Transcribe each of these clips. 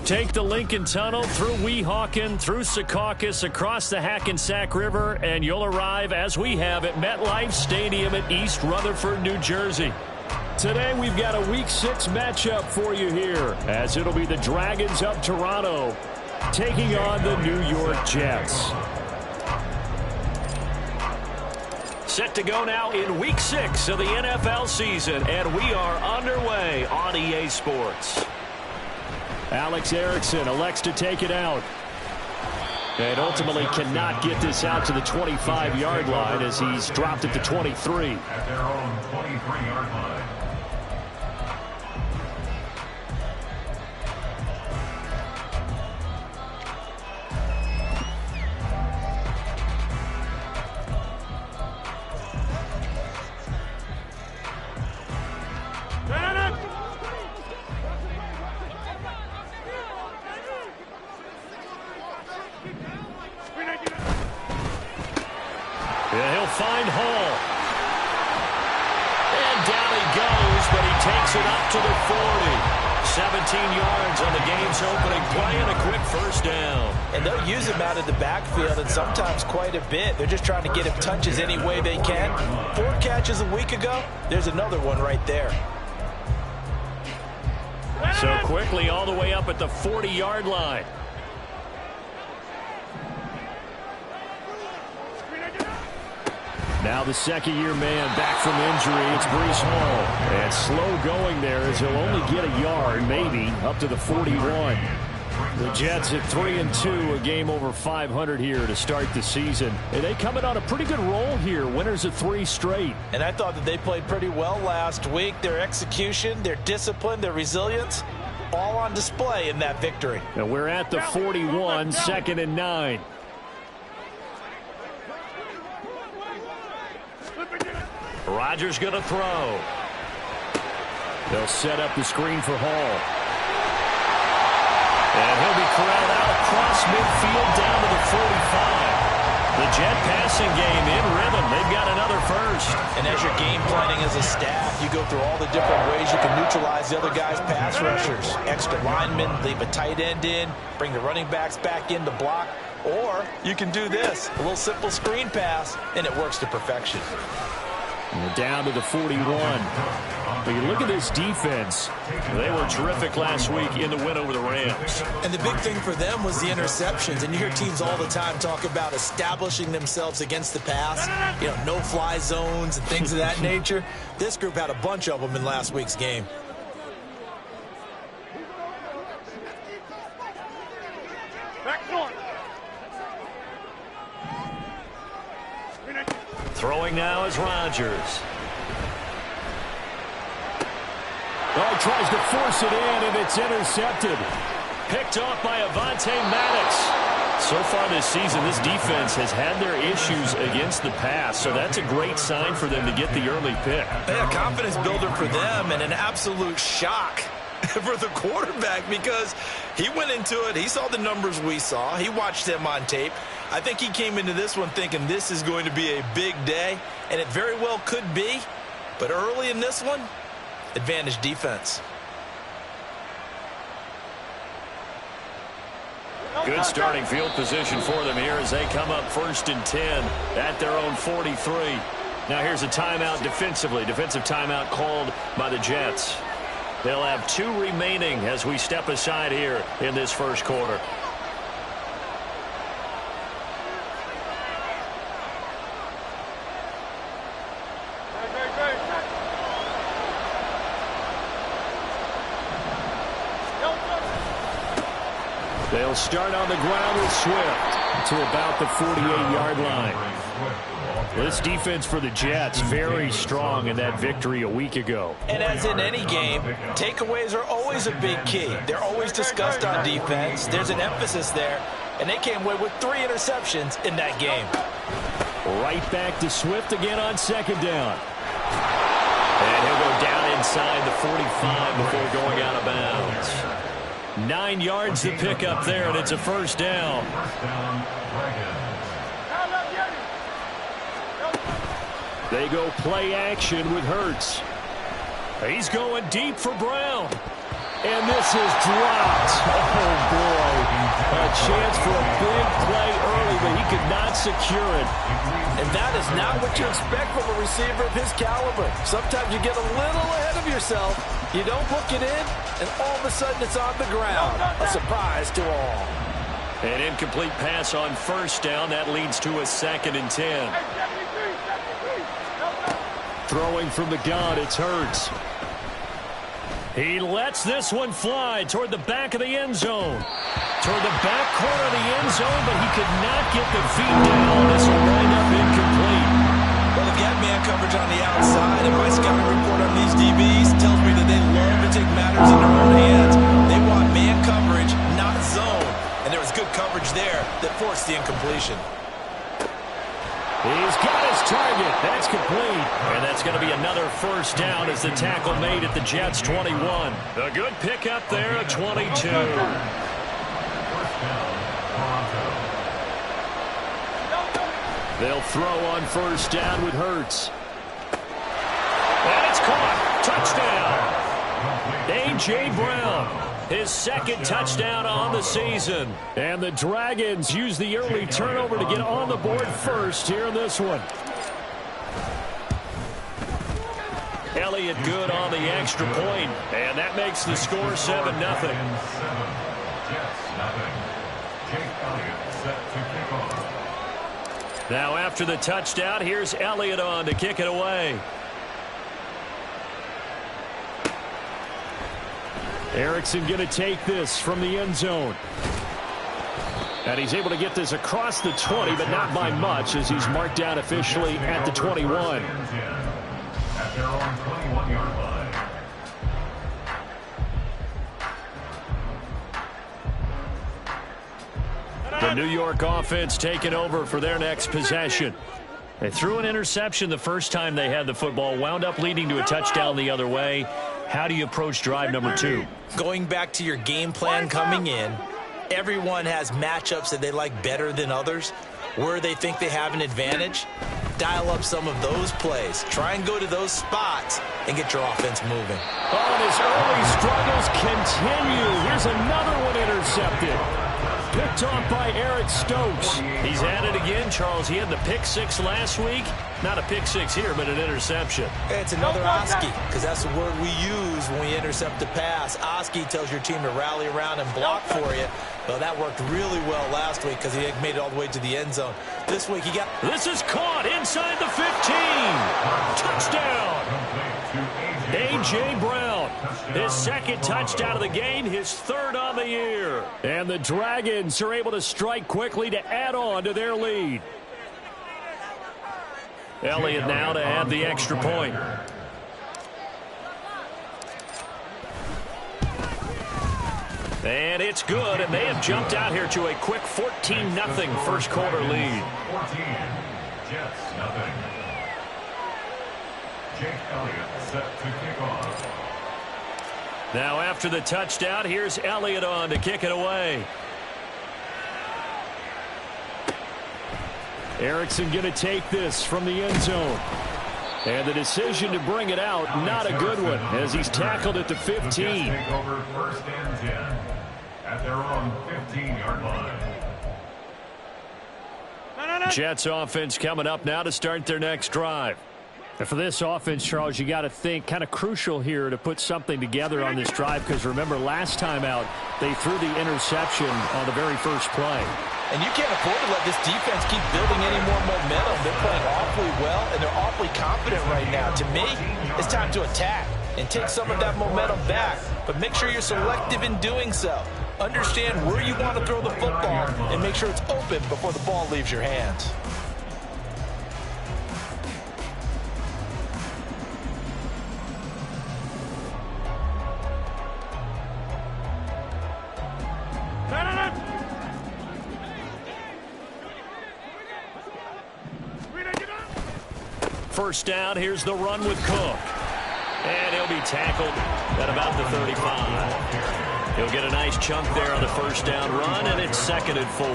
Take the Lincoln Tunnel through Weehawken, through Secaucus, across the Hackensack River, and you'll arrive, as we have, at MetLife Stadium at East Rutherford, New Jersey. Today we've got a Week 6 matchup for you here, as it'll be the Dragons of Toronto taking on the New York Jets. Set to go now in Week 6 of the NFL season, and we are underway on EA Sports. Alex Erickson elects to take it out. And ultimately cannot get this out to the 25-yard line as he's dropped at the 23. At their own 23-yard line. Yeah, he'll find Hall. And down he goes, but he takes it up to the 40. 17 yards on the game's opening play and a quick first down. And they'll use him out of the backfield, and sometimes quite a bit. They're just trying to get him touches any way they can. 4 catches a week ago. There's another one right there. So quickly all the way up at the 40-yard line. Now the second-year man back from injury. It's Breece Hall. And slow going there as he'll only get a yard, maybe, up to the 41. The Jets at 3-2, a game over 500 here to start the season. And they coming on a pretty good roll here, winners of 3 straight. And I thought that they played pretty well last week. Their execution, their discipline, their resilience, all on display in that victory. And we're at the 41, 2nd and 9. Rodgers going to throw. They'll set up the screen for Hall. And he'll be corralled out across midfield down to the 45. The Jet passing game in rhythm. They've got another first. And as you're game planning as a staff, you go through all the different ways you can neutralize the other guy's pass rushers. Extra linemen, leave a tight end in, bring the running backs back in to block. Or you can do this, a little simple screen pass, and it works to perfection. And down to the 41. But you look at this defense. They were terrific last week in the win over the Rams. And the big thing for them was the interceptions. And you hear teams all the time talk about establishing themselves against the pass. You know, no-fly zones and things of that nature. This group had a bunch of them in last week's game. Throwing now is Rodgers. Oh, he tries to force it in, and it's intercepted. Picked off by Avonte Maddox. So far this season, this defense has had their issues against the pass, so that's a great sign for them to get the early pick. Yeah, confidence builder for them and an absolute shock for the quarterback because he went into it. He saw the numbers we saw. He watched them on tape. I think he came into this one thinking this is going to be a big day, and it very well could be. But early in this one, advantage defense. Good starting field position for them here as they come up 1st and 10 at their own 43. Now here's a timeout defensively. Defensive timeout called by the Jets. They'll have 2 remaining as we step aside here in this first quarter. They'll start on the ground with Swift to about the 48-yard line. This defense for the Jets, very strong in that victory a week ago. And as in any game, takeaways are always a big key. They're always discussed on defense. There's an emphasis there, and they came away with 3 interceptions in that game. Right back to Swift again on 2nd down. And he'll go down inside the 45 before going out of bounds. 9 yards to pick up there, and it's a first down. They go play action with Hurts. He's going deep for Brown. And this This is dropped. Oh, boy. A chance for a big play early, but he could not secure it. And that is not what you expect from a receiver of his caliber. Sometimes you get a little ahead of yourself. You don't book it in, and all of a sudden it's on the ground. A surprise to all. An incomplete pass on first down. That leads to a 2nd and 10. Throwing from the gun, it's Hurts. He lets this one fly toward the back of the end zone. Toward the back corner of the end zone, but he could not get the feet down. This will wind up incomplete. Well, they've got man coverage on the outside, and my scouting report on these DBs tells me that they love to take matters in their own hands. They want man coverage, not zone. And there was good coverage there that forced the incompletion. He's got his target. That's complete. And that's going to be another first down as the tackle made at the Jets' 21. A good pickup there at 22. They'll throw on first down with Hurts. And it's caught. Touchdown. A.J. Brown. His 2nd touchdown on the season. And the Dragons use the early turnover to get on the board first here in this one. Elliott good on the extra point, and that makes the score 7-0. Now after the touchdown, here's Elliott on to kick it away. Erickson going to take this from the end zone. And he's able to get this across the 20, but not by much, as he's marked down officially at the 21. At their own 21-yard line. The New York offense taking over for their next possession. They threw an interception the first time they had the football, wound up leading to a touchdown the other way. How do you approach drive number 2? Going back to your game plan coming in, everyone has matchups that they like better than others. Where they think they have an advantage, dial up some of those plays. Try and go to those spots and get your offense moving. Oh, and his early struggles continue. Here's another one intercepted. Picked off by Eric Stokes. He's at it again, Charles. He had the pick 6 last week. Not a pick 6 here, but an interception. It's another Oski, because that's the word we use when we intercept a pass. Oski tells your team to rally around and block for you. Well, that worked really well last week because he made it all the way to the end zone. This week he got... This is caught inside the 15. Touchdown. A.J. Brown. His 2nd touchdown of the game, his 3rd on the year. And the Dragons are able to strike quickly to add on to their lead. Elliott now to add the extra point. And it's good, and they have jumped out here to a quick 14-0 first quarter lead. 14, Jets, nothing. Jake Elliott set to kick off. Now after the touchdown, here's Elliott on to kick it away. Erickson going to take this from the end zone. And the decision to bring it out, not a good one, as he's tackled at the 15. Take over 1st and 10 at their own 15-yard line. Jets offense coming up now to start their next drive. And for this offense, Charles, you got to think kind of crucial here to put something together on this drive, because remember last time out they threw the interception on the very first play. And you can't afford to let this defense keep building any more momentum. They're playing awfully well, and they're awfully confident right now. To me, it's time to attack and take some of that momentum back. But make sure you're selective in doing so. Understand where you want to throw the football and make sure it's open before the ball leaves your hands. First down, here's the run with Cook. And he'll be tackled at about the 35. He'll get a nice chunk there on the first down run, and it's 2nd and 4.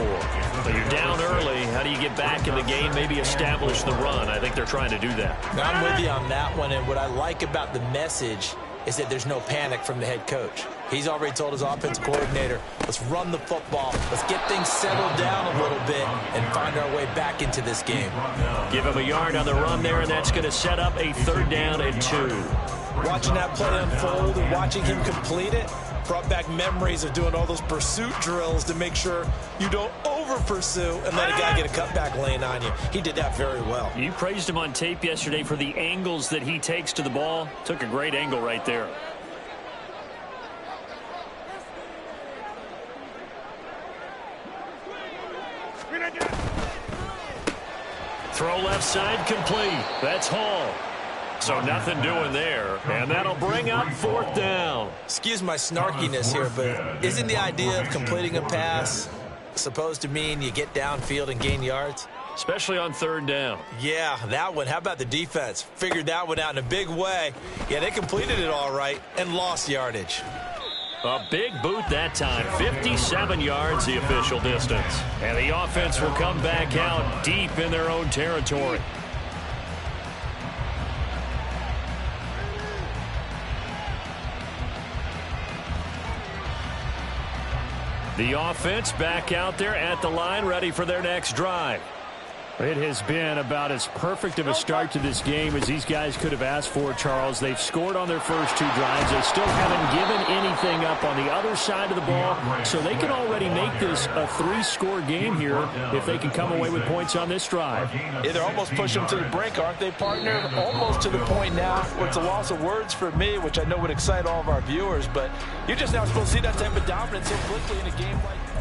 But you're down early. How do you get back in the game, maybe establish the run? I think they're trying to do that. I'm with you on that one, and what I like about the message is that there's no panic from the head coach. He's already told his offensive coordinator, let's run the football. Let's get things settled down a little bit and find our way back into this game. Give him a yard on the run there, and that's going to set up a 3rd down and 2. Watching that play unfold and watching him complete it brought back memories of doing all those pursuit drills to make sure you don't over-pursue and let a guy get a cutback lane on you. He did that very well. You praised him on tape yesterday for the angles that he takes to the ball. Took a great angle right there. Throw left side complete. That's Hall. So nothing doing there. And that'll bring up 4th down. Excuse my snarkiness here, but isn't the idea of completing a pass supposed to mean you get downfield and gain yards? Especially on 3rd down. Yeah, that one. How about the defense? Figured that one out in a big way. Yeah, they completed it all right and lost yardage. A big boot that time. 57 yards, the official distance. And the offense will come back out deep in their own territory. The offense back out there at the line, ready for their next drive. It has been about as perfect of a start to this game as these guys could have asked for, Charles. They've scored on their first 2 drives. They still haven't given anything up on the other side of the ball, so they can already make this a 3-score game here if they can come away with points on this drive. Yeah, they're almost pushing them to the brink, aren't they, partner? Almost to the point now where it's a loss of words for me, which I know would excite all of our viewers, but you're just not supposed to see that type of dominance so quickly in a game like that.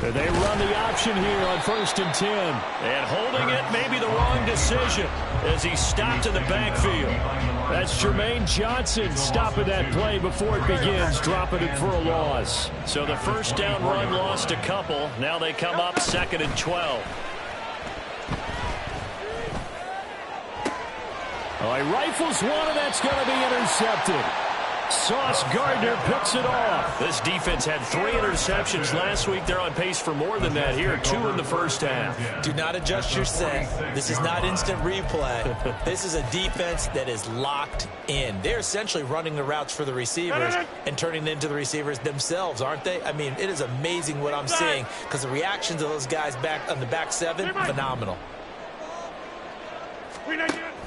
They run the option here on 1st and 10. And holding it may be the wrong decision as he stopped in the backfield. That's Jermaine Johnson stopping that play before it begins, dropping it for a loss. So the 1st down run lost a couple. Now they come up 2nd and 12. Oh, he rifles one, and that's going to be intercepted. Sauce Gardner picks it off. This defense had 3 interceptions last week. They're on pace for more than that here. 2 in the first half. Do not adjust your set. This is not instant replay. This is a defense that is locked in. They're essentially running the routes for the receivers and turning them into the receivers themselves, aren't they? I mean, it is amazing what I'm seeing because the reactions of those guys back on the back 7, phenomenal.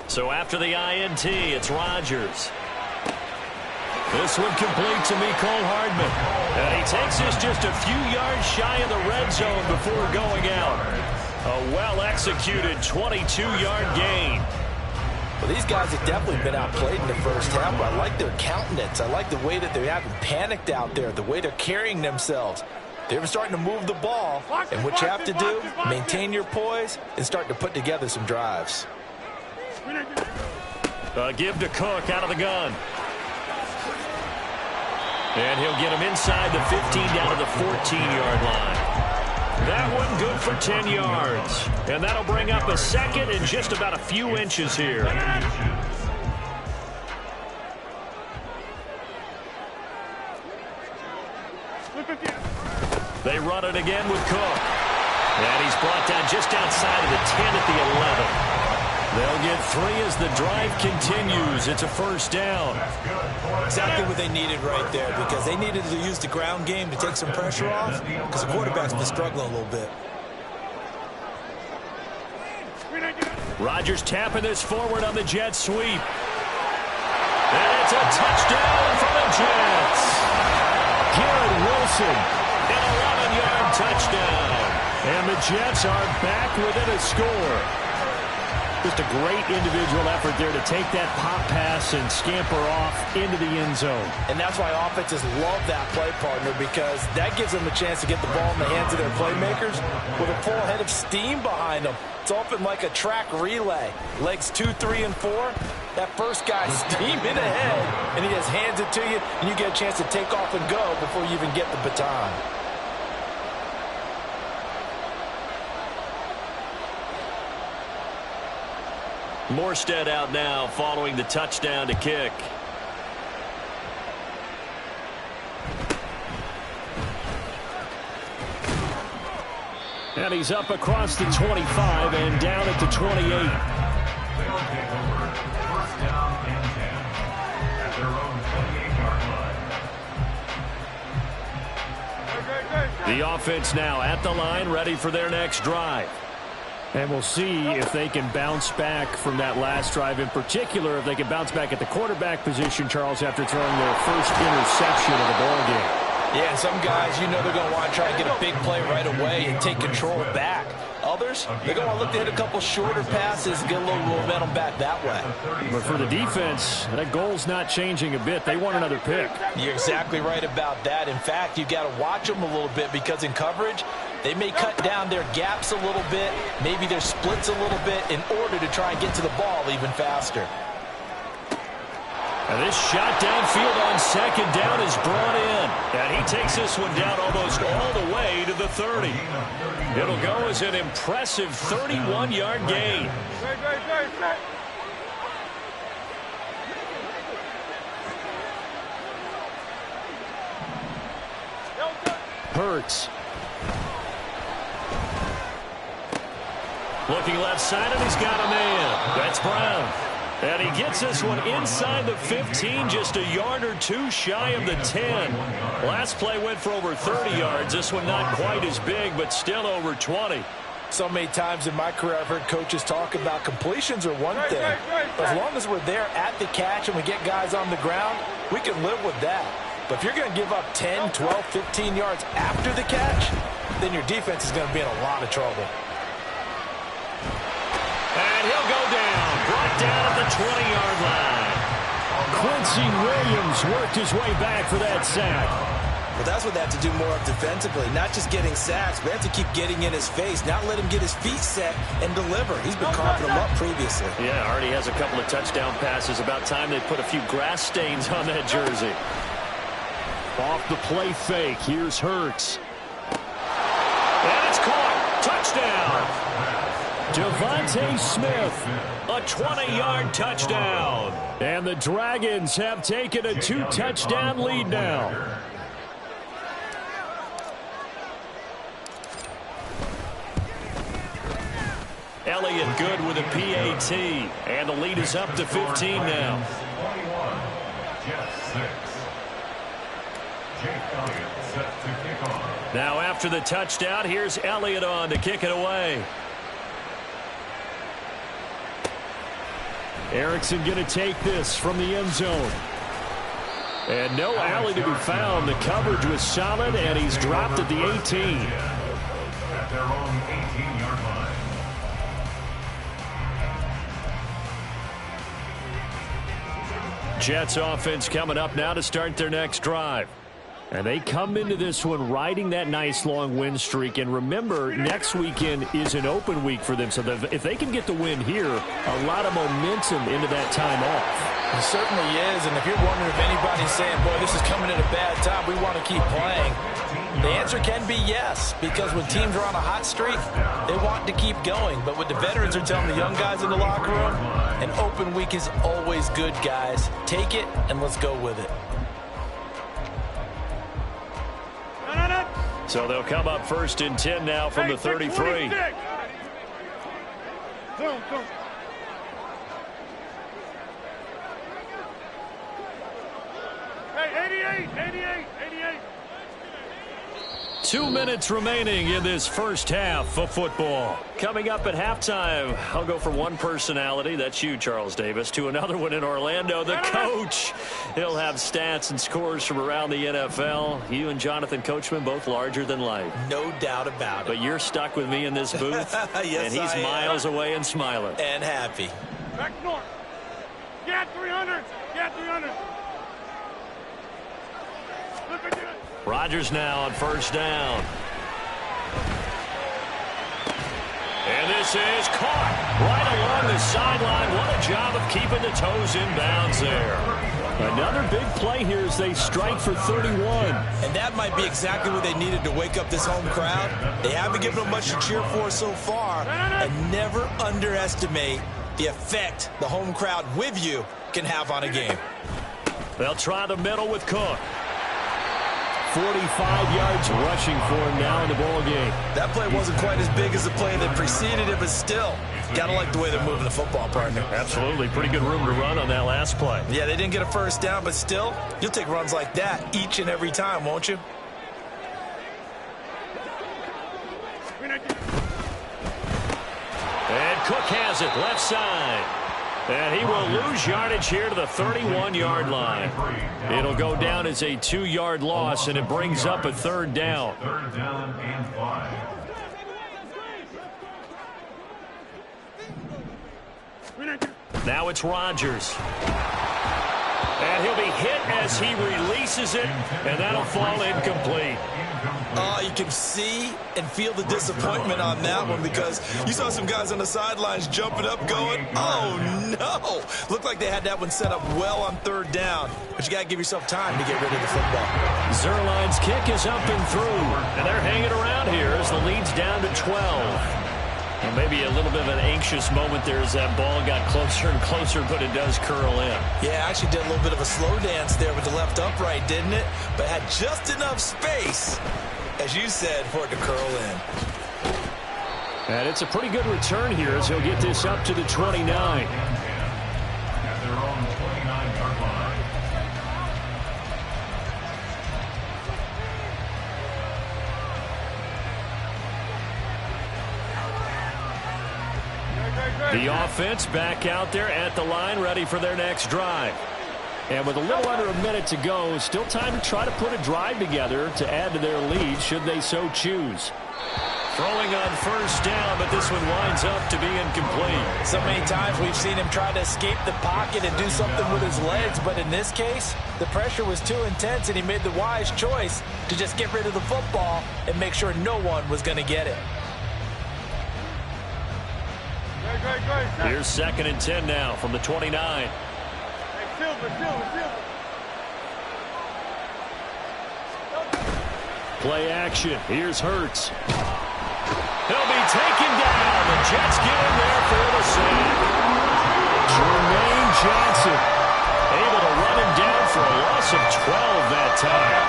So after the INT, it's Rodgers. This one complete to Mecole Hardman. And he takes this just a few yards shy of the red zone before going out. A well-executed 22-yard gain. Well, these guys have definitely been outplayed in the first half, but I like their countenance. I like the way that they haven't panicked out there, the way they're carrying themselves. They're starting to move the ball, and what you have to do, maintain your poise and start to put together some drives. Give to Cook out of the gun. And he'll get him inside the 15 down to the 14-yard line. That one good for 10 yards. And that'll bring up a 2nd and just about a few inches here. They run it again with Cook. And he's brought down just outside of the 10 at the 11. They'll get 3 as the drive continues. It's a 1st down. Exactly what they needed right there because they needed to use the ground game to take some pressure off because the quarterback's been struggling a little bit. Rodgers tapping this forward on the jet sweep. And it's a touchdown for the Jets. Garrett Wilson, an 11-yard touchdown. And the Jets are back within a score. Just a great individual effort there to take that pop pass and scamper off into the end zone. And that's why offenses love that play, partner, because that gives them a chance to get the ball in the hands of their playmakers with a full head of steam behind them. It's often like a track relay. Legs 2, 3, and 4. That first guy's steaming ahead, and he just hands it to you, and you get a chance to take off and go before you even get the baton. Morstead out now following the touchdown to kick. And he's up across the 25 and down at the 28. They'll take over first down and 10 at their own 28-yard line. The offense now at the line, ready for their next drive. And we'll see if they can bounce back from that last drive, in particular if they can bounce back at the quarterback position, Charles, after throwing their first interception of the ball game. Yeah, and some guys, you know they're going to want to try and get a big play right away and take control back. Others, they're going to look to hit a couple shorter passes and get a little momentum back that way. But for the defense, that goal's not changing a bit. They want another pick. You're exactly right about that. In fact, you've got to watch them a little bit because in coverage, they may cut down their gaps a little bit, maybe their splits a little bit in order to try and get to the ball even faster. And this shot downfield on second down is brought in. And he takes this one down almost all the way to the 30. It'll go as an impressive 31-yard gain. Hurts. Looking left side, and he's got a man. That's Brown. And he gets this one inside the 15, just a yard or two shy of the 10. Last play went for over 30 yards. This one not quite as big, but still over 20. So many times in my career I've heard coaches talk about completions are one thing. But as long as we're there at the catch and we get guys on the ground, we can live with that. But if you're going to give up 10, 12, 15 yards after the catch, then your defense is going to be in a lot of trouble. And he'll go down. Brought down at the 20-yard line. Quincy Williams worked his way back for that sack. Well, that's what they have to do more of defensively. Not just getting sacks, but they have to keep getting in his face, not let him get his feet set and deliver. He's been coughing him up previously. Yeah, already has a couple of touchdown passes. About time they put a few grass stains on that jersey. Off the play fake. Here's Hurts. And it's caught. Touchdown. Devontae Smith, a 20-yard touchdown. And the Dragons have taken a 2-touchdown lead now. Elliott good with a PAT. And the lead is up to 15 now. 21, Jets 6. Jake Elliott set to kick off. Now after the touchdown, here's Elliott on to kick it away. Erickson going to take this from the end zone. And no alley to be found. The coverage was solid, and he's dropped at the 18. At their own 18-yard line. Jets offense coming up now to start their next drive. And they come into this one riding that nice long win streak. And remember, next weekend is an open week for them. So if they can get the win here, a lot of momentum into that time off. It certainly is. And if you're wondering if anybody's saying, boy, this is coming at a bad time, we want to keep playing, the answer can be yes. Because when teams are on a hot streak, they want to keep going. But what the veterans are telling the young guys in the locker room, an open week is always good, guys. Take it and let's go with it. So they'll come up first and 10 now from the 33. Hey, 88. 2 minutes remaining in this first half of football. Coming up at halftime, I'll go from one personality, that's you, Charles Davis, to another one in Orlando, the coach. He'll have stats and scores from around the NFL. You and Jonathan Coachman, both larger than life. No doubt about it. But you're stuck with me in this booth, yes, and he's miles away and smiling. And happy. Back north. Get 300. Get 300. Look at you. Rodgers now on first down. And this is caught right along the sideline. What a job of keeping the toes in bounds there. Another big play here as they strike for 31. And that might be exactly what they needed to wake up this home crowd. They haven't given them much to cheer for so far. And never underestimate the effect the home crowd with you can have on a game. They'll try the middle with Cook. 45 yards rushing for him now in the ball game. That play wasn't quite as big as the play that preceded it, but still, got to like the way they're moving the football, partner. Absolutely. Pretty good room to run on that last play. Yeah, they didn't get a first down, but still, you'll take runs like that each and every time, won't you? And Cook has it, left side. And he will lose yardage here to the 31-yard line. It'll go down as a 2-yard loss, and it brings up a third down. Third down and 5. Now it's Rodgers. And he'll be hit as he releases it, and that'll fall incomplete. You can see and feel the disappointment on that one because you saw some guys on the sidelines jumping up going, oh, no. Looked like they had that one set up well on third down, but you got to give yourself time to get rid of the football. Zerline's kick is up and through, and they're hanging around here as the lead's down to 12. And maybe a little bit of an anxious moment there as that ball got closer and closer, but it does curl in. Yeah, actually did a little bit of a slow dance there with the left upright, didn't it? But had just enough space, as you said, for it to curl in. And it's a pretty good return here as he'll get this up to the 29. At their own 29-yard line. The offense back out there at the line, ready for their next drive. And with a little under a minute to go, still time to try to put a drive together to add to their lead should they so choose. Throwing on first down, but this one winds up to be incomplete. So many times we've seen him try to escape the pocket and do something with his legs, but in this case, the pressure was too intense and he made the wise choice to just get rid of the football and make sure no one was going to get it. Here's 2nd and 10 now from the 29. Play action. Here's Hurts. He'll be taken down. The Jets get in there for the sack. Jermaine Johnson able to run him down for a loss of 12 that time.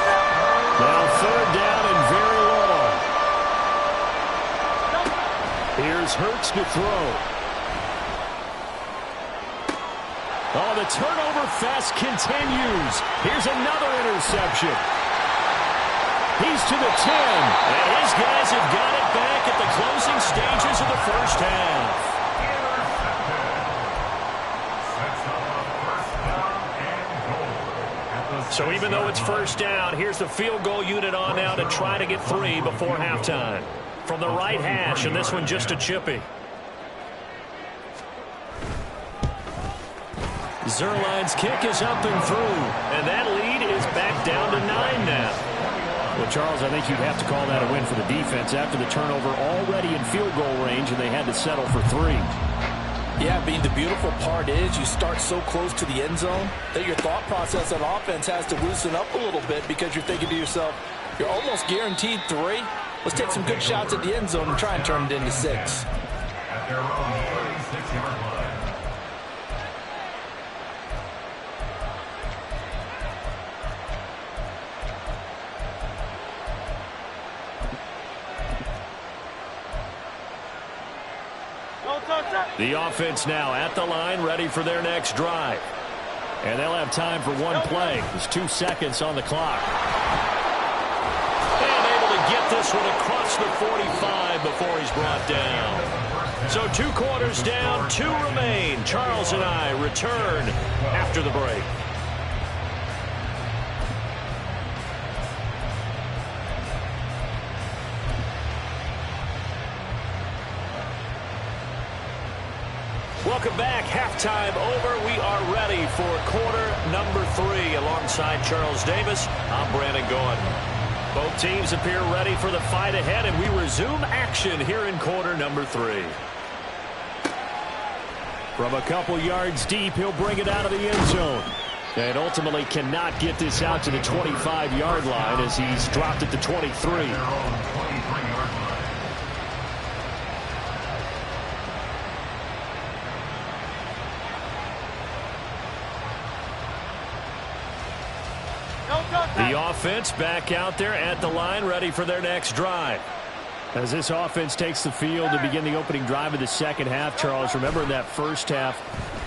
Now 3rd down and very long. Here's Hurts to throw. Oh, the turnover fest continues. Here's another interception. He's to the 10, and his guys have got it back at the closing stages of the first half. So even though it's first down, here's the field goal unit on now to try to get 3 before halftime. From the right hash, and this one just a chippy. Zerline's kick is up and through, and that lead is back down to 9 now. Well, Charles, I think you'd have to call that a win for the defense after the turnover already in field goal range, and they had to settle for 3. Yeah, Bean, the beautiful part is you start so close to the end zone that your thought process on offense has to loosen up a little bit because you're thinking to yourself, you're almost guaranteed 3. Let's take some good shots at the end zone and try and turn it into 6. At their own 36-yard line. The offense now at the line, ready for their next drive. And they'll have time for one play. There's 2 seconds on the clock. And able to get this one across the 45 before he's brought down. So 2 quarters down, 2 remain. Charles and I return after the break. Welcome back. Halftime over. We are ready for quarter number 3. Alongside Charles Davis, I'm Brandon Gordon. Both teams appear ready for the fight ahead, and we resume action here in quarter number 3. From a couple yards deep, he'll bring it out of the end zone. And ultimately cannot get this out to the 25-yard line as he's dropped at the 23. The offense back out there at the line, ready for their next drive. As this offense takes the field to begin the opening drive of the second half, Charles, remember in that first half,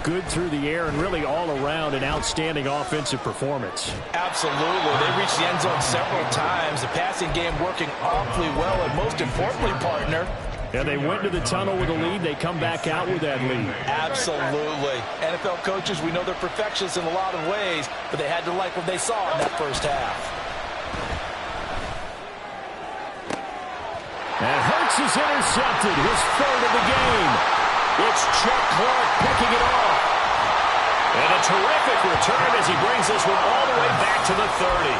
good through the air and really all around an outstanding offensive performance. Absolutely. They reached the end zone several times. The passing game working awfully well, and most importantly, partner, yeah, they went to the tunnel with a lead. They come back out with that lead. Absolutely. NFL coaches, we know they're perfectionists in a lot of ways, but they had to like what they saw in that first half. And Hurts is intercepted, his third of the game. It's Chuck Clark picking it off. And a terrific return as he brings this one all the way back to the 30.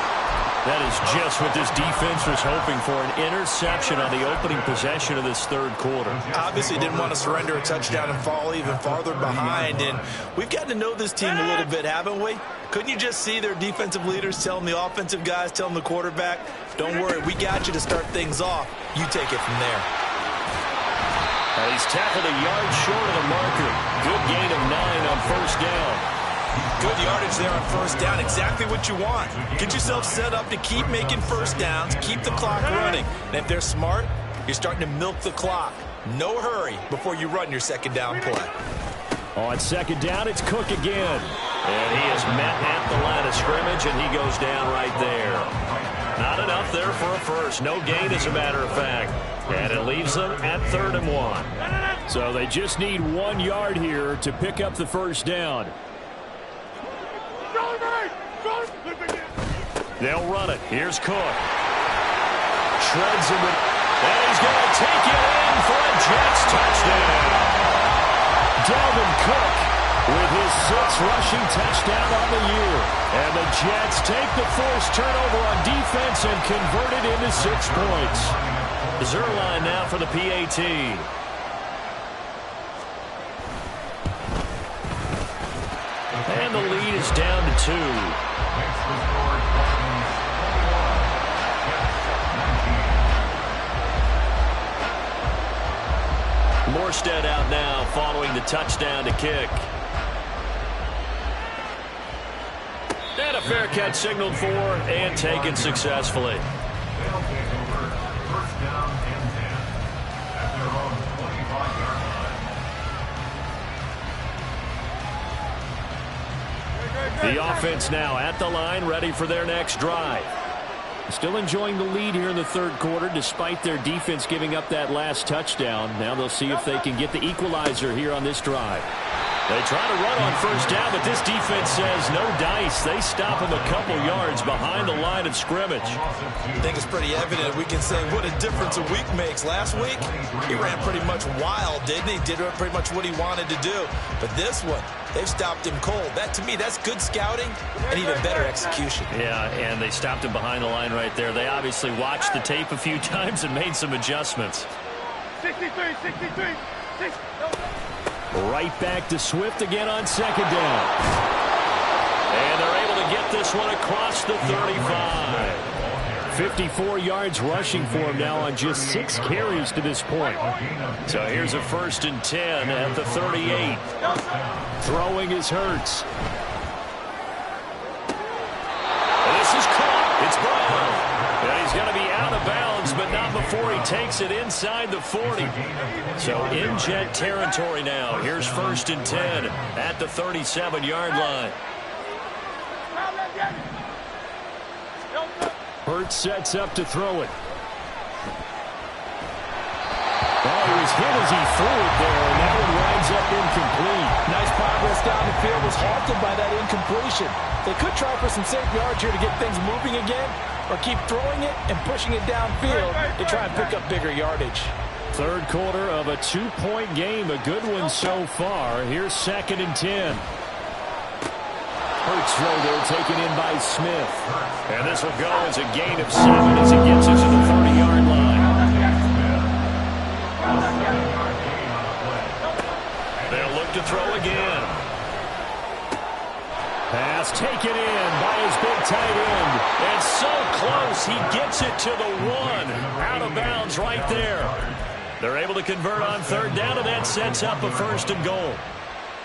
That is just what this defense was hoping for, an interception on the opening possession of this third quarter. Obviously didn't want to surrender a touchdown and fall even farther behind. And we've gotten to know this team a little bit, haven't we? Couldn't you just see their defensive leaders telling the offensive guys, telling the quarterback, don't worry, we got you to start things off. You take it from there. Well, he's tackled a yard short of the marker. Good gain of 9 on first down. Good yardage there on first down. Exactly what you want. Get yourself set up to keep making first downs, keep the clock running. And if they're smart, you're starting to milk the clock. No hurry before you run your second down play. On second down, it's Cook again. And he is met at the line of scrimmage, and he goes down right there. Not enough there for a first. No gain, as a matter of fact. And it leaves them at 3rd and 1. So they just need 1 yard here to pick up the first down. They'll run it. Here's Cook. Shreds him, and he's going to take it in for a Jets touchdown. Dalvin Cook with his 6th rushing touchdown on the year. And the Jets take the forced turnover on defense and convert it into 6 points. Zerline now for the PAT. And the lead is down to 2. Morstead out now following the touchdown to kick. And a fair catch signaled for and taken successfully. They'll take over first down and 10 at their own 25-yard line. The offense now at the line, ready for their next drive. Still enjoying the lead here in the third quarter, despite their defense giving up that last touchdown. Now they'll see if they can get the equalizer here on this drive. They try to run on first down, but this defense says no dice. They stop him a couple yards behind the line of scrimmage. I think it's pretty evident. We can say what a difference a week makes. Last week, he ran pretty much wild, didn't he? Did pretty much what he wanted to do. But this one, they've stopped him cold. That, to me, that's good scouting and even better execution. Yeah, and they stopped him behind the line right there. They obviously watched the tape a few times and made some adjustments. 63, 63, 6. Right back to Swift again on second down. And they're able to get this one across the 35. 54 yards rushing for him now on just 6 carries to this point. So here's a 1st and 10 at the 38. Throwing is Hurts. This is caught. It's Brown. And he's going to be out of bounds, but not before he takes it inside the 40. So in Jet territory now. Here's 1st and 10 at the 37-yard line. Hurts sets up to throw it. Oh, he was hit as he threw it there, and that one winds up incomplete. Nice progress down the field, was halted by that incompletion. They could try for some safe yards here to get things moving again, or keep throwing it and pushing it downfield to try and pick up bigger yardage. Third quarter of a 2-point game, a good one so far. Here's 2nd and 10. Hurts throw there, taken in by Smith. And this will go as a gain of 7 as he gets it to the 30-yard line. They'll look to throw again. Pass taken in by his big tight end. And so close, he gets it to the 1. Out of bounds right there. They're able to convert on 3rd down, and that sets up a 1st and goal.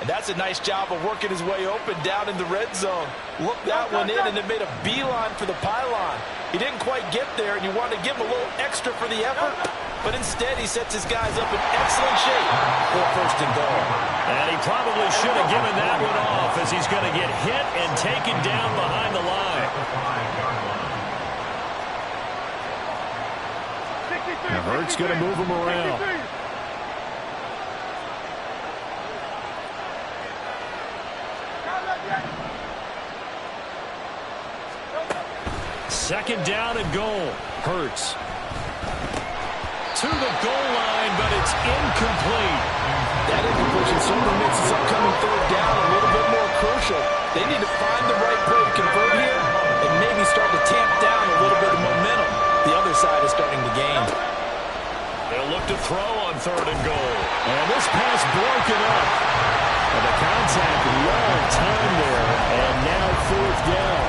And that's a nice job of working his way open down in the red zone. Looked that one in and then made a beeline for the pylon. He didn't quite get there, and you wanted to give him a little extra for the effort, but instead he sets his guys up in excellent shape for first and goal. And he probably should have given that one off, as he's going to get hit and taken down behind the line. Now Hurts going to move him around. Second down and goal. Hurts to the goal line, but it's incomplete. That incompletion certainly makes this upcoming third down a little bit more crucial. They need to find the right play to convert here and maybe start to tamp down a little bit of momentum. The other side is starting to gain. They'll look to throw on third and goal. And this pass broken up. And the contact well timed there. And now fourth down.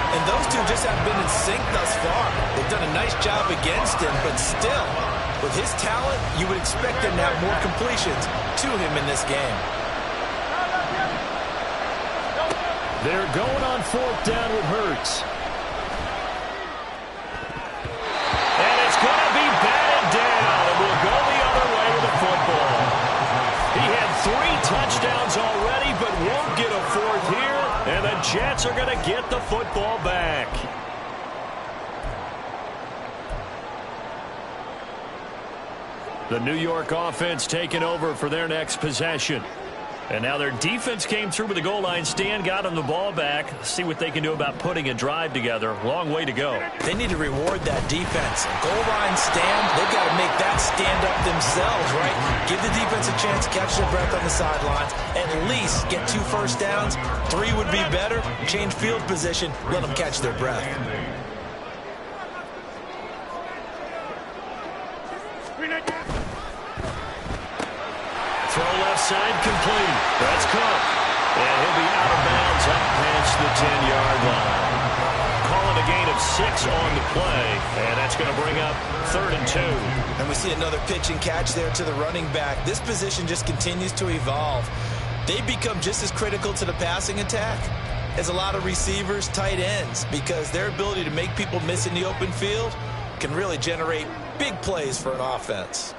And those two just haven't been in sync thus far. They've done a nice job against him, but still, with his talent, you would expect him to have more completions to him in this game. They're going on fourth down with Hurts. And it's going to be batted down, and we'll go the other way with the football. He had 3 touchdowns already, but won't get a fourth here. And the Jets are going to get the football back. The New York offense taking over for their next possession. And now their defense came through with the goal line stand, got them the ball back. See what they can do about putting a drive together. Long way to go. They need to reward that defense. Goal line stand, they've got to make that stand up themselves, right? Give the defense a chance to catch their breath on the sidelines. At least get 2 first downs. 3 would be better. Change field position. Let them catch their breath. Throw left side complete. That's Cook. And he'll be out of bounds up past the 10-yard line. Calling a gain of 6 on the play. And that's going to bring up 3rd and 2. And we see another pitch and catch there to the running back. This position just continues to evolve. They become just as critical to the passing attack as a lot of receivers, tight ends, because their ability to make people miss in the open field can really generate big plays for an offense.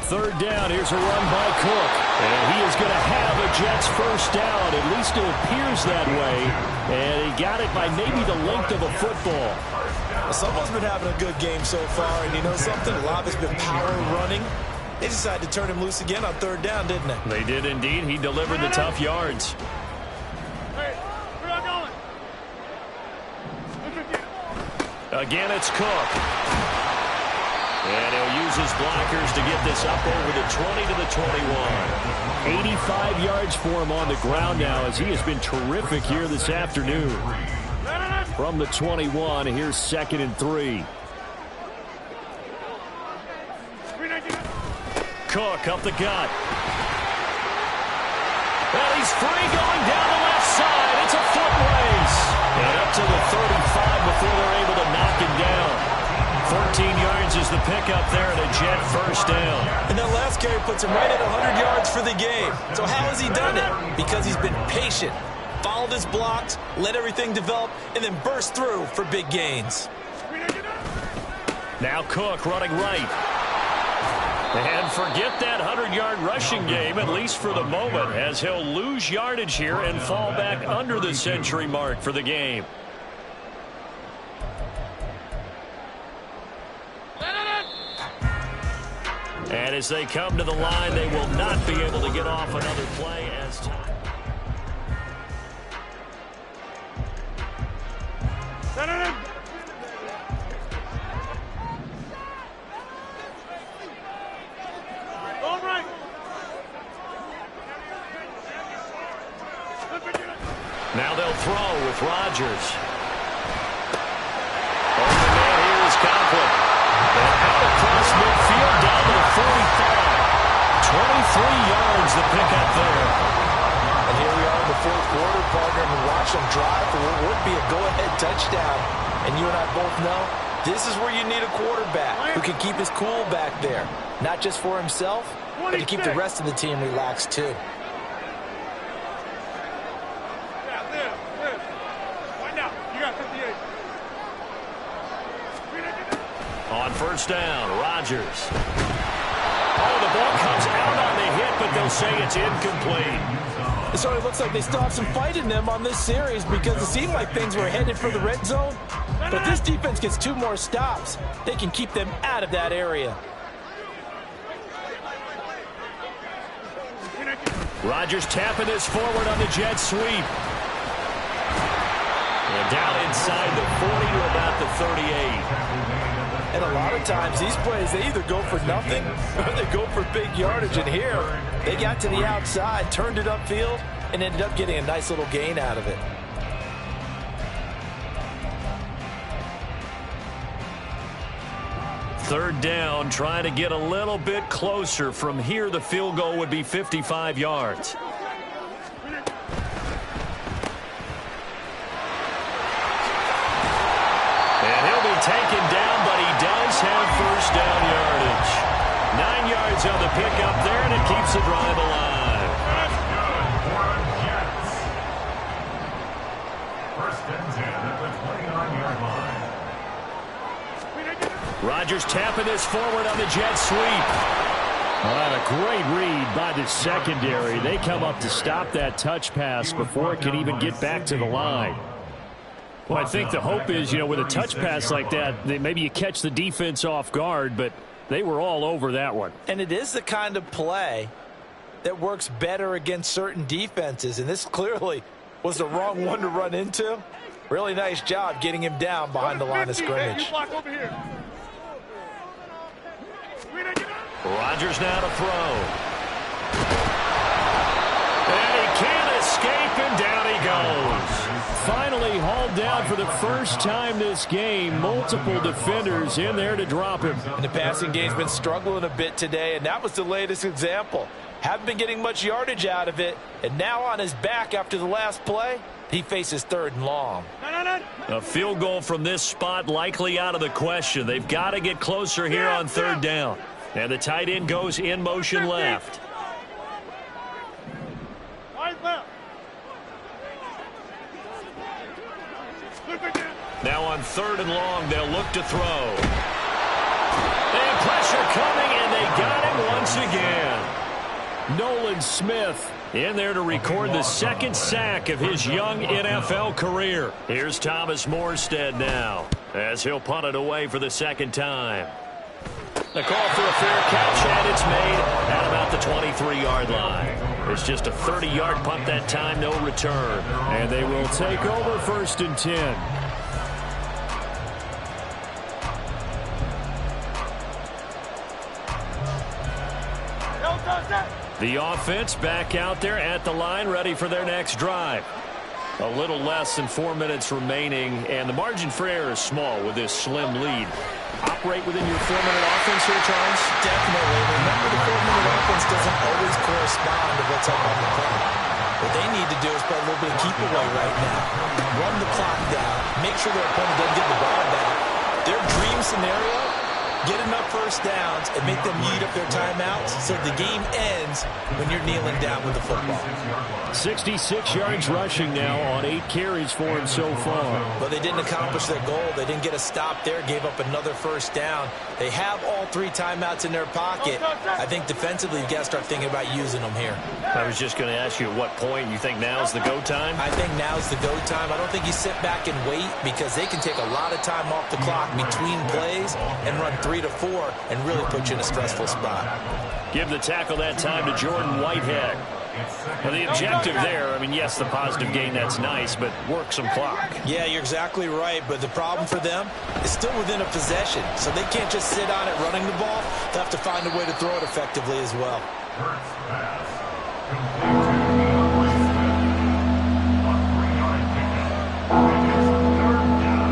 3rd down. Here's a run by Cook. And he is going to have a Jets first down. At least it appears that way. And he got it by maybe the length of a football. Well, someone's been having a good game so far. And you know something? A lot has been power running. They decided to turn him loose again on 3rd down, didn't they? They did indeed. He delivered the tough yards. Hey, we're not going. Again, it's Cook. And he'll use his blockers to get this up over the 20 to the 21. 85 yards for him on the ground now, as he has been terrific here this afternoon. From the 21, here's 2nd and 3. Cook up the gut. Well, he's free going down the left side. It's a foot race. And up to the 35 before they're able to knock him down. 14 yards is the pickup there at a Jet first down. And that last carry puts him right at 100 yards for the game. So how has he done it? Because he's been patient, followed his blocks, let everything develop, and then burst through for big gains. Now Cook running right. And forget that 100-yard rushing game, at least for the moment, as he'll lose yardage here and fall back under the century mark for the game. And as they come to the line, they will not be able to get off another play as time. Now they'll throw with Rodgers. Open man here is Conklin. And out across midfield down to the 45. 23 yards the pickup there. And here we are in the 4th quarter, partner, and watch them drive for what would be a go-ahead touchdown. And you and I both know this is where you need a quarterback who can keep his cool back there. Not just for himself, but to keep the rest of the team relaxed too. On first down, Rodgers. Oh, the ball comes out on the hit, but they'll say it's incomplete. So it looks like they still have some fight in them on this series because it seemed like things were headed for the red zone. But this defense gets 2 more stops. They can keep them out of that area. Rodgers tapping this forward on the jet sweep. And down inside the 40 to about the 38. And a lot of times, these plays, they either go for nothing or they go for big yardage. And here, they got to the outside, turned it upfield, and ended up getting a nice little gain out of it. Third down, trying to get a little bit closer. From here, the field goal would be 55 yards. And he'll be taken down, but he does have first down yardage. 9 yards on the pickup there, and it keeps the drive alive. That's good for the Jets. First and 10 at the 29-yard line. Rodgers tapping this forward on the jet sweep. Well, a great read by the secondary. They come up to stop that touch pass before it can even get back to the line. Well, I think the hope is, with a touch pass like that, maybe you catch the defense off guard, but they were all over that one. And it is the kind of play that works better against certain defenses, and this clearly was the wrong one to run into. Really nice job getting him down behind the line of scrimmage. Rodgers now to throw. And he can't escape, and down he goes. Finally hauled down for the first time this game. Multiple defenders in there to drop him. And the passing game's been struggling a bit today, and that was the latest example. Haven't been getting much yardage out of it, and now on his back after the last play, he faces 3rd and long. A field goal from this spot likely out of the question. They've got to get closer here on 3rd down. And the tight end goes in motion left. Now on 3rd and long, they'll look to throw. And pressure coming, and they got him once again. Nolan Smith in there to record the 2nd sack of his young NFL career. Here's Thomas Morstead now as he'll punt it away for the 2nd time. The call for a fair catch, and it's made at about the 23-yard line. It's just a 30-yard punt that time, no return. And they will take over 1st and 10. The offense back out there at the line, ready for their next drive. A little less than 4 minutes remaining, and the margin for error is small with this slim lead. Operate within your 4-minute offense here, Charles? Definitely. Remember, the 4-minute offense doesn't always correspond to what's up on the clock. What they need to do is play a little bit of keep away right now. Run the clock down. Make sure their opponent doesn't get the ball back. Their dream scenario, get enough first downs and make them eat up their timeouts so the game ends when you're kneeling down with the football. 66 yards rushing now on 8 carries for him so far. But they didn't accomplish their goal. They didn't get a stop there, gave up another first down. They have all 3 timeouts in their pocket. I think defensively you've got to start thinking about using them here. I was just going to ask you at what point you think now's the go time? I think now's the go time. I don't think you sit back and wait because they can take a lot of time off the clock between plays and run 3 to 4 and really put you in a stressful spot. Give the tackle that time to Jordan Whitehead. Well, the objective there, I mean, yes, the positive gain, that's nice, but work some clock. Yeah, you're exactly right, but the problem for them is still within a possession, so they can't just sit on it running the ball. They'll have to find a way to throw it effectively as well. First pass. Complete to Nolan Smith. On 3-yard pickup. It is 3rd down.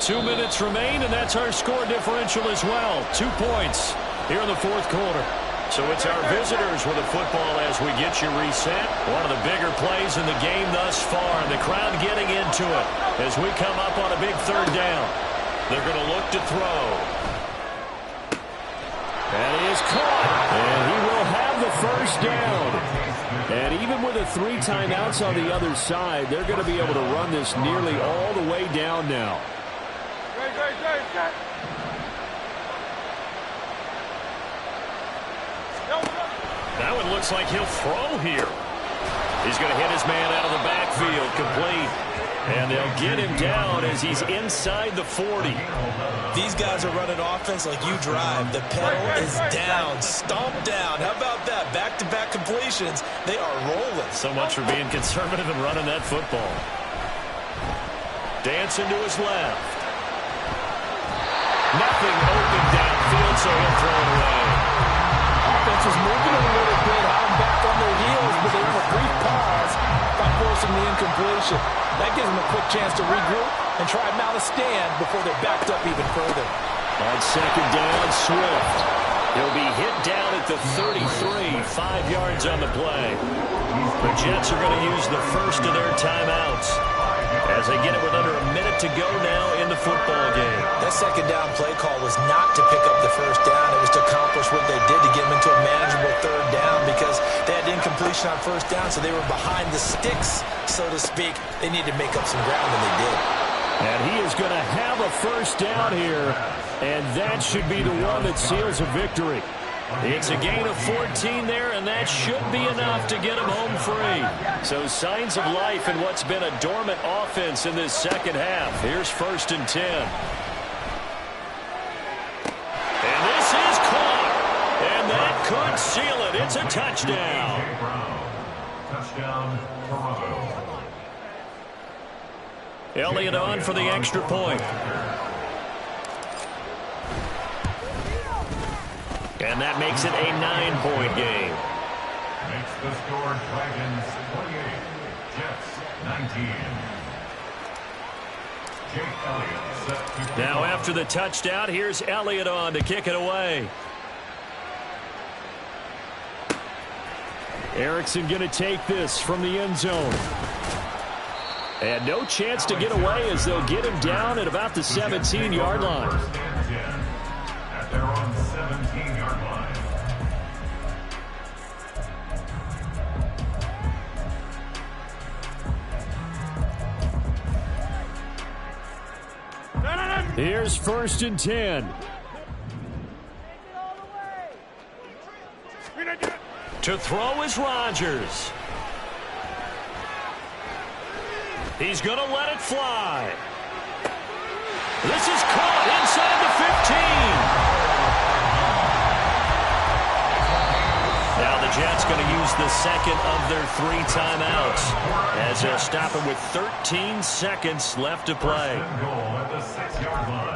2 minutes remain, and that's our score differential as well. 2 points here in the 4th quarter. So it's our visitors with the football as we get you reset. One of the bigger plays in the game thus far. And the crowd getting into it as we come up on a big third down. They're going to look to throw. And he is caught. And he will have the first down. And even with the 3 timeouts on the other side, they're going to be able to run this nearly all the way down now. That one looks like he'll throw here. He's going to hit his man out of the backfield, complete. And they'll get him down as he's inside the 40. These guys are running offense like you drive. The pedal is down, stomped down. How about that? Back-to-back completions. They are rolling. So much for being conservative and running that football. Dancing to his left. Nothing open downfield, so he'll throw it away. Offense was moving a little bit, hiding back on their heels, but they have a brief pause by forcing the incompletion. That gives them a quick chance to regroup and try and mount a stand before they're backed up even further. On second down, Swift. He'll be hit down at the 33, 5 yards on the play. The Jets are going to use the first of their timeouts as they get it with under a minute to go now in the football game. That second down play call was not to pick up the first down. It was to accomplish what they did to get them into a manageable third down because they had incompletion on first down, so they were behind the sticks, so to speak. They needed to make up some ground, and they did. And he is going to have a first down here, and that should be the one that seals a victory. It's a gain of 14 there, and that should be enough to get him home free. So signs of life in what's been a dormant offense in this second half. Here's 1st and 10. And this is caught. And that could seal it. It's a touchdown. Touchdown, Toronto. Elliott on for the extra point. And that makes it a 9-point game. Makes the score Dragons 28, Jets 19. Jake Elliott set to kick Now off. after the touchdown, here's Elliott on to kick it away. Erickson going to take this from the end zone. And no chance to get away as they'll get him down at about the 17-yard line. First and 10 at their own 17-yard line. Here's 1st and 10. To throw is Rodgers. He's going to let it fly. This is caught inside the 15. Now the Jets going to use the second of their 3 timeouts as they'll stop him with 13 seconds left to play. First and goal at the 6-yard line.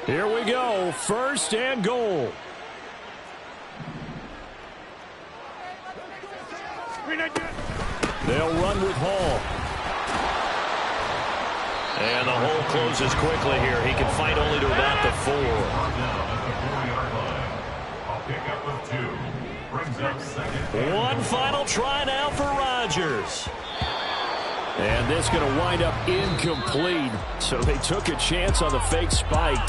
Here we go. 1st and goal. They'll run with Hall. And the hole closes quickly here. He can fight only to about the 4. Down at the 4-yard line. A pickup of 2. Brings up second. One final try now for Rodgers. And this going to wind up incomplete. So they took a chance on the fake spike.